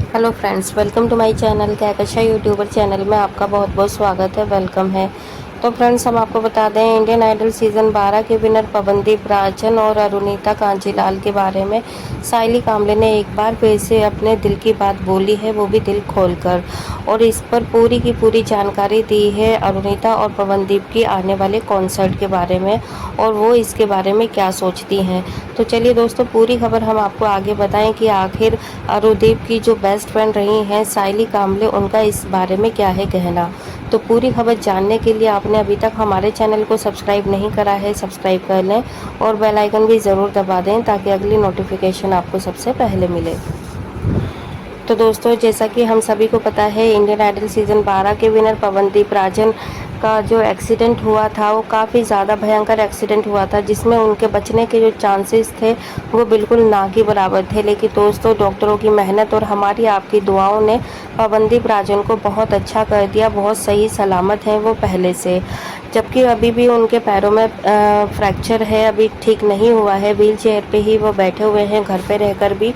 Hello friends, welcome to my channel Kahkasha YouTuber channel में आपका बहुत बहुत स्वागत है, वेलकम है। तो फ्रेंड्स, हम आपको बता दें इंडियन आइडल सीज़न 12 के विनर पवनदीप राजन और अरुणिता कांजीलाल के बारे में सायली कामले ने एक बार फिर से अपने दिल की बात बोली है, वो भी दिल खोलकर। और इस पर पूरी की पूरी जानकारी दी है अरुणिता और पवनदीप की आने वाले कॉन्सर्ट के बारे में और वो इसके बारे में क्या सोचती हैं। तो चलिए दोस्तों, पूरी खबर हम आपको आगे बताएं कि आखिर अरुदीप की जो बेस्ट फ्रेंड रही हैं सायली कामले, उनका इस बारे में क्या है कहना। तो पूरी खबर जानने के लिए आपने अभी तक हमारे चैनल को सब्सक्राइब नहीं करा है, सब्सक्राइब कर लें और बेल आइकन भी ज़रूर दबा दें ताकि अगली नोटिफिकेशन आपको सबसे पहले मिले। तो दोस्तों, जैसा कि हम सभी को पता है, इंडियन आइडल सीज़न 12 के विनर पवनदीप राजन का जो एक्सीडेंट हुआ था वो काफ़ी ज़्यादा भयंकर एक्सीडेंट हुआ था, जिसमें उनके बचने के जो चांसेस थे वो बिल्कुल ना के बराबर थे। लेकिन दोस्तों, डॉक्टरों की मेहनत और हमारी आपकी दुआओं ने पवनदीप राजन को बहुत अच्छा कर दिया, बहुत सही सलामत हैं वो पहले से। जबकि अभी भी उनके पैरों में फ्रैक्चर है, अभी ठीक नहीं हुआ है। व्हील चेयर पे ही वो बैठे हुए हैं घर पे रहकर भी,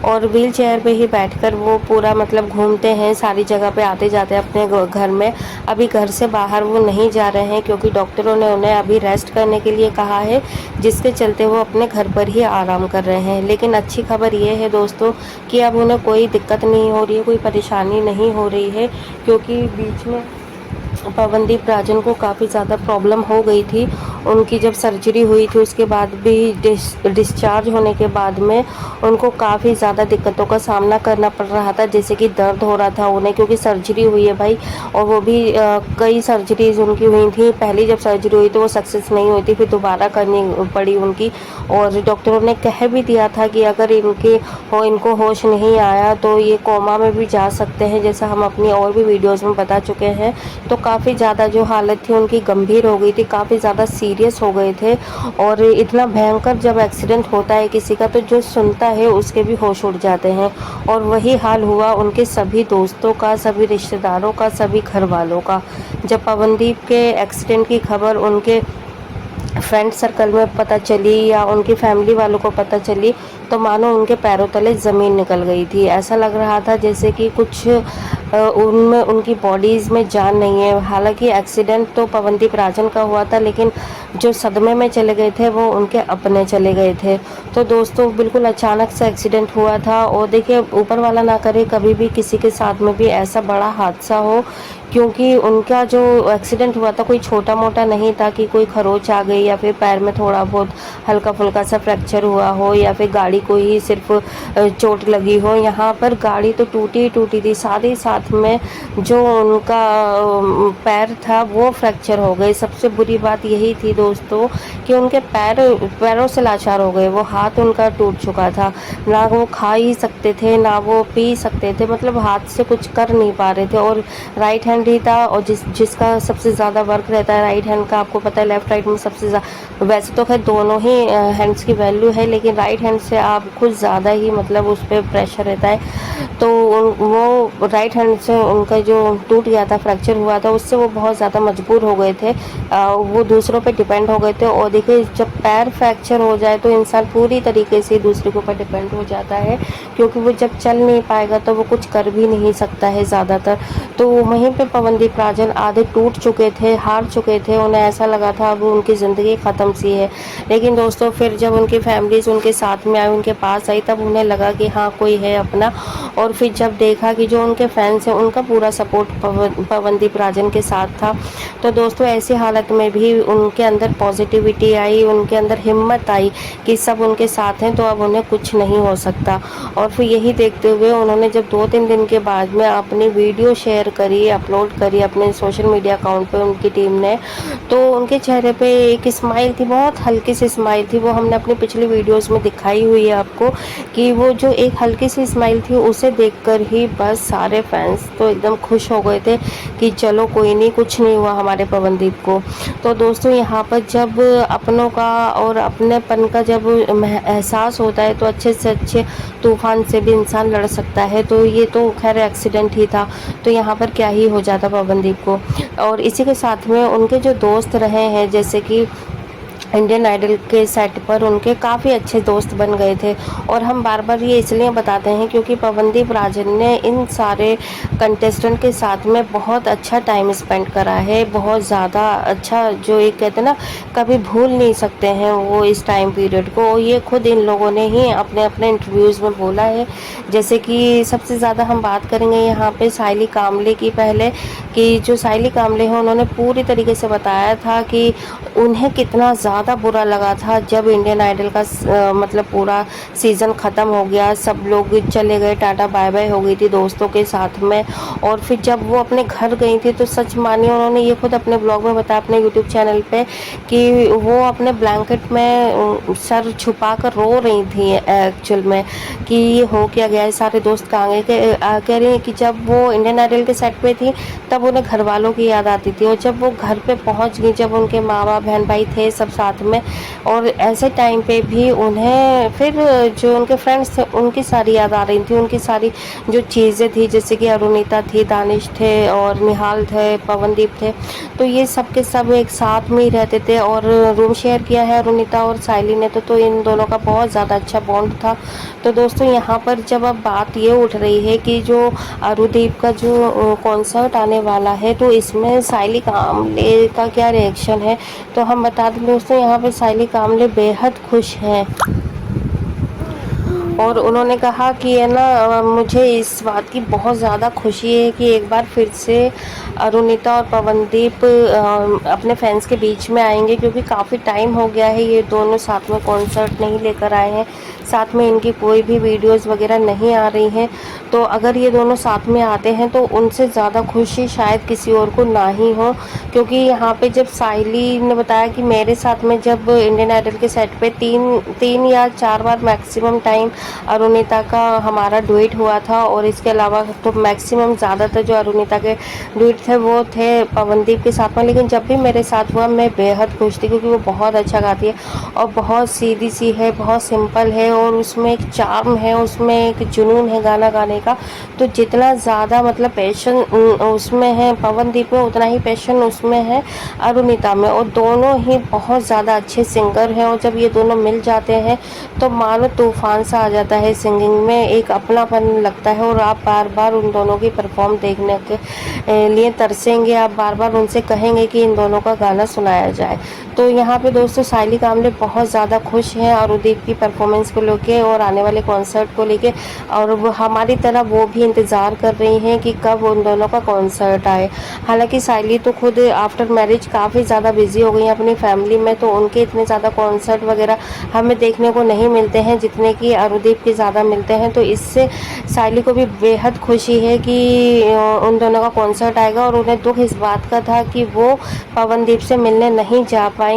और व्हील चेयर पे ही बैठकर वो पूरा मतलब घूमते हैं, सारी जगह पे आते जाते हैं अपने घर में। अभी घर से बाहर वो नहीं जा रहे हैं क्योंकि डॉक्टरों ने उन्हें अभी रेस्ट करने के लिए कहा है, जिसके चलते वो अपने घर पर ही आराम कर रहे हैं। लेकिन अच्छी खबर ये है दोस्तों कि अब उन्हें कोई दिक्कत नहीं हो रही है, कोई परेशानी नहीं हो रही है, क्योंकि बीच में पवनदीप राजन को काफ़ी ज़्यादा प्रॉब्लम हो गई थी। उनकी जब सर्जरी हुई थी उसके बाद भी डिस्चार्ज होने के बाद में उनको काफ़ी ज़्यादा दिक्कतों का सामना करना पड़ रहा था, जैसे कि दर्द हो रहा था उन्हें, क्योंकि सर्जरी हुई है भाई। और वो भी कई सर्जरीज उनकी हुई थी। पहली जब सर्जरी हुई तो वो सक्सेस नहीं हुई थी, फिर दोबारा करनी पड़ी उनकी। और डॉक्टरों ने कह भी दिया था कि अगर इनको होश नहीं आया तो ये कोमा में भी जा सकते हैं, जैसा हम अपनी और भी वीडियोज़ में बता चुके हैं। तो काफ़ी ज़्यादा जो हालत थी उनकी गंभीर हो गई थी, काफ़ी ज़्यादा सीरियस हो गए थे। और इतना भयंकर जब एक्सीडेंट होता है किसी का तो जो सुनता है उसके भी होश उड़ जाते हैं। और वही हाल हुआ उनके सभी दोस्तों का, सभी रिश्तेदारों का, सभी घर वालों का। जब पवनदीप के एक्सीडेंट की खबर उनके फ्रेंड सर्कल में पता चली या उनकी फैमिली वालों को पता चली तो मानो उनके पैरों तले ज़मीन निकल गई थी। ऐसा लग रहा था जैसे कि कुछ उनमें उनकी बॉडीज़ में जान नहीं है। हालांकि एक्सीडेंट तो पवनदीप राजन का हुआ था, लेकिन जो सदमे में चले गए थे वो उनके अपने चले गए थे। तो दोस्तों, बिल्कुल अचानक से एक्सीडेंट हुआ था। और देखिए, ऊपर वाला ना करे कभी भी किसी के साथ में भी ऐसा बड़ा हादसा हो, क्योंकि उनका जो एक्सीडेंट हुआ था कोई छोटा मोटा नहीं था कि कोई खरोच आ गई या फिर पैर में थोड़ा बहुत हल्का फुल्का सा फ्रैक्चर हुआ हो या फिर गाड़ी को ही सिर्फ चोट लगी हो। यहाँ पर गाड़ी तो टूटी ही टूटी थी, साथ ही साथ में जो उनका पैर था वो फ्रैक्चर हो गए। सबसे बुरी बात यही थी दोस्तों कि उनके पैरों से लाचार हो गए। वो हाथ उनका टूट चुका था, ना वो खा ही सकते थे ना वो पी सकते थे, मतलब हाथ से कुछ कर नहीं पा रहे थे। और राइट हैंड ही था, और जिसका सबसे ज़्यादा वर्क रहता है राइट हैंड का, आपको पता है लेफ्ट राइट में सबसे ज़्यादा, वैसे तो खैर दोनों ही हैंड्स की वैल्यू है, लेकिन राइट हैंड से आप कुछ ज़्यादा ही मतलब उस पर प्रेशर रहता है। तो वो राइट हैंड से उनका जो टूट गया था, फ्रैक्चर हुआ था, उससे वो बहुत ज़्यादा मजबूर हो गए थे। वो दूसरों पे डिपेंड हो गए थे। और देखिए, जब पैर फ्रैक्चर हो जाए तो इंसान पूरी तरीके से दूसरे के ऊपर डिपेंड हो जाता है, क्योंकि वो जब चल नहीं पाएगा तो वो कुछ कर भी नहीं सकता है ज़्यादातर। तो वहीं पे पवनदीप राजन आधे टूट चुके थे, हार चुके थे, उन्हें ऐसा लगा था अब उनकी ज़िंदगी ख़त्म सी है। लेकिन दोस्तों, फिर जब उनकी फैमिलीज़ उनके साथ में आई, उनके पास आई, तब उन्हें लगा कि हाँ, कोई है अपना। और फिर जब देखा कि जो उनके फैंस हैं उनका पूरा सपोर्ट पवनदीप राजन के साथ था, तो दोस्तों ऐसी हालत में भी उनके अंदर पॉजिटिविटी आई, उनके अंदर हिम्मत आई कि सब उनके साथ हैं तो अब उन्हें कुछ नहीं हो सकता। और फिर यही देखते हुए उन्होंने जब 2-3 दिन के बाद में अपनी वीडियो शेयर करी, अपलोड करी अपने सोशल मीडिया अकाउंट पे उनकी टीम ने, तो उनके चेहरे पे एक स्माइल थी, बहुत हल्की सी स्माइल थी। वो हमने अपनी पिछली वीडियोस में दिखाई हुई है आपको कि वो जो एक हल्की सी स्माइल थी उसे देखकर ही बस सारे फैंस तो एकदम खुश हो गए थे कि चलो कोई नहीं, कुछ नहीं हुआ हमारे पवनदीप को। तो दोस्तों, यहाँ पर जब अपनों का और अपनेपन का जब एहसास होता है तो अच्छे से अच्छे तूफान से भी इंसान लड़ सकता है। तो ये तो खैर एक्सीडेंट ही था, तो यहाँ पर क्या ही हो जाता पवनदीप को। और इसी के साथ में उनके जो दोस्त रहे हैं, जैसे कि इंडियन आइडल के सेट पर उनके काफ़ी अच्छे दोस्त बन गए थे। और हम बार बार ये इसलिए बताते हैं क्योंकि पवनदीप राजन ने इन सारे कंटेस्टेंट के साथ में बहुत अच्छा टाइम स्पेंड करा है, बहुत ज़्यादा अच्छा, जो एक कहते हैं ना, कभी भूल नहीं सकते हैं वो इस टाइम पीरियड को। ये खुद इन लोगों ने ही अपने अपने इंटरव्यूज़ में बोला है। जैसे कि सबसे ज़्यादा हम बात करेंगे यहाँ पे साइली कामले की, पहले कि जो साइली कामले हैं उन्होंने पूरी तरीके से बताया था कि उन्हें कितना ज़्यादा बुरा लगा था जब इंडियन आइडल का मतलब पूरा सीज़न ख़त्म हो गया, सब लोग चले गए, टाटा बाय बाय हो गई थी दोस्तों के साथ में। और फिर जब वो अपने घर गई थी तो सच मानिए, उन्होंने ये खुद अपने ब्लॉग में बताया अपने यूट्यूब चैनल पे कि वो अपने ब्लैंकेट में सर छुपा कर रो रही थी एक्चुअल में, कि ये हो क्या गया है, सारे दोस्त कहाँ गए। कह रही हैं कि जब वो इंडियन आइडल के सेट पे थी तब उन्हें घर वालों की याद आती थी, और जब वो घर पे पहुंच गई, जब उनके माँ बाप बहन भाई थे सब साथ में, और ऐसे टाइम पे भी उन्हें फिर जो उनके फ्रेंड्स थे उनकी सारी याद आ रही थी, उनकी सारी जो चीज़ें थी, जैसे कि अरुणिता थी, दानिश थे और निहाल थे, पवनदीप थे, तो ये सब के सब एक साथ में ही रहते थे। और रूम शेयर किया है अरुणिता और साइली ने, तो इन दोनों का बहुत ज़्यादा अच्छा बॉन्ड था। तो दोस्तों यहाँ पर जब अब बात ये उठ रही है कि जो अरुदीप का जो कॉन्सर्ट आने वाला है, तो इसमें साइली कामले का क्या रिएक्शन है, तो हम बता दें दोस्तों, यहाँ पे साइली कामले बेहद खुश हैं। और उन्होंने कहा कि है ना, मुझे इस बात की बहुत ज़्यादा खुशी है कि एक बार फिर से अरुणिता और पवनदीप अपने फैंस के बीच में आएंगे, क्योंकि काफ़ी टाइम हो गया है ये दोनों साथ में कॉन्सर्ट नहीं लेकर आए हैं, साथ में इनकी कोई भी वीडियोस वगैरह नहीं आ रही हैं। तो अगर ये दोनों साथ में आते हैं तो उनसे ज़्यादा खुशी शायद किसी और को ना ही हो, क्योंकि यहाँ पे जब साइली ने बताया कि मेरे साथ में जब इंडियन आइडल के सेट पे तीन या 4 बार मैक्सिमम टाइम अरुणिता का हमारा डुएट हुआ था, और इसके अलावा तो मैक्सिमम ज़्यादातर जो अरुणिता के डुएट थे वो थे पवनदीप के साथ में, लेकिन जब भी मेरे साथ हुआ मैं बेहद खुश थी, क्योंकि वो बहुत अच्छा गाती है और बहुत सीधी सी है, बहुत सिंपल है, और उसमें एक चार्म है, उसमें एक जुनून है गाना गाने का। तो जितना ज़्यादा मतलब पैशन उसमें है पवनदीप में, उतना ही पैशन उसमें है अरुणिता में, और दोनों ही बहुत ज़्यादा अच्छे सिंगर हैं। और जब ये दोनों मिल जाते हैं तो मानो तूफान सा आ जाता है सिंगिंग में, एक अपनापन लगता है, और आप बार बार उन दोनों की परफॉर्म देखने के लिए तरसेंगे, आप बार बार उनसे कहेंगे कि इन दोनों का गाना सुनाया जाए। तो यहाँ पे दोस्तों साइली कामले बहुत ज़्यादा खुश हैं अरुदीप की परफॉर्मेंस को लेके और आने वाले कॉन्सर्ट को लेके, और वो हमारी तरह वो भी इंतज़ार कर रही हैं कि कब उन दोनों का कॉन्सर्ट आए। हालांकि साइली तो खुद आफ्टर मैरिज काफ़ी ज़्यादा बिजी हो गई हैं अपनी फैमिली में, तो उनके इतने ज़्यादा कॉन्सर्ट वगैरह हमें देखने को नहीं मिलते हैं जितने कि अरुदीप के ज़्यादा मिलते हैं। तो इससे साइली को भी बेहद खुशी है कि उन दोनों का कॉन्सर्ट आएगा, और उन्हें दुख इस बात का था कि वो पवनदीप से मिलने नहीं जा पाई।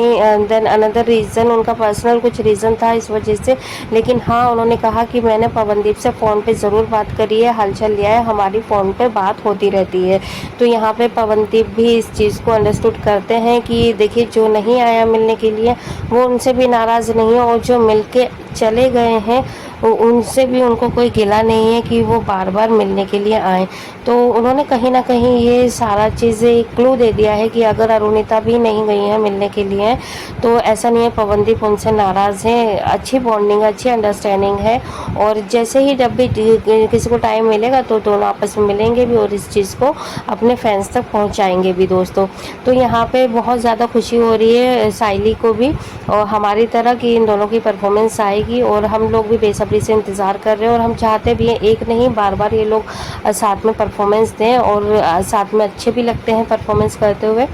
देन अनदर रीज़न, उनका पर्सनल कुछ रीज़न था इस वजह से, लेकिन हाँ उन्होंने कहा कि मैंने पवनदीप से फ़ोन पे ज़रूर बात करी है, हालचाल लिया है, हमारी फ़ोन पे बात होती रहती है। तो यहाँ पे पवनदीप भी इस चीज़ को अंडरस्टूड करते हैं कि देखिए जो नहीं आया मिलने के लिए वो उनसे भी नाराज़ नहीं है, और जो मिल के चले गए हैं उनसे भी उनको कोई गिला नहीं है कि वो बार बार मिलने के लिए आए। तो उन्होंने कहीं ना कहीं ये सारा चीज़ें क्लू दे दिया है कि अगर अरुणिता भी नहीं गई है मिलने के लिए तो ऐसा नहीं है पवनदीप उनसे नाराज़ है, अच्छी बॉन्डिंग, अच्छी अंडरस्टैंडिंग है। और जैसे ही जब भी किसी को टाइम मिलेगा तो दोनों आपस में मिलेंगे भी और इस चीज़ को अपने फैंस तक पहुँचाएँगे भी दोस्तों। तो यहाँ पर बहुत ज़्यादा खुशी हो रही है साइली को भी और हमारी तरह की इन दोनों की परफॉर्मेंस आएगी, और हम लोग भी बेसब्री से इंतज़ार कर रहे हैं, और हम चाहते भी हैं एक नहीं बार बार ये लोग साथ में परफॉर्मेंस दें, और साथ में अच्छे भी लगते हैं परफॉर्मेंस करते हुए।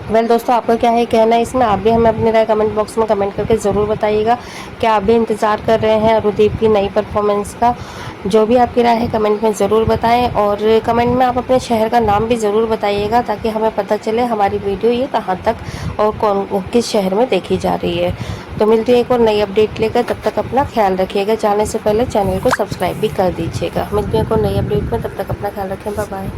वेल दोस्तों, आपका क्या है कहना है इसमें, आप भी हमें अपनी राय कमेंट बॉक्स में कमेंट करके ज़रूर बताइएगा। क्या आप भी इंतज़ार कर रहे हैं अरुदीप की नई परफॉर्मेंस का? जो भी आपकी राय है कमेंट में ज़रूर बताएं, और कमेंट में आप अपने शहर का नाम भी ज़रूर बताइएगा ताकि हमें पता चले हमारी वीडियो ये कहाँ तक और कौन किस शहर में देखी जा रही है। तो मिलती है एक और नई अपडेट लेकर, तब तक अपना ख्याल रखिएगा। जाने से पहले चैनल को सब्सक्राइब भी कर दीजिएगा। मिलती है एक और नई अपडेट में, तब तक अपना ख्याल रखें। Bye bye.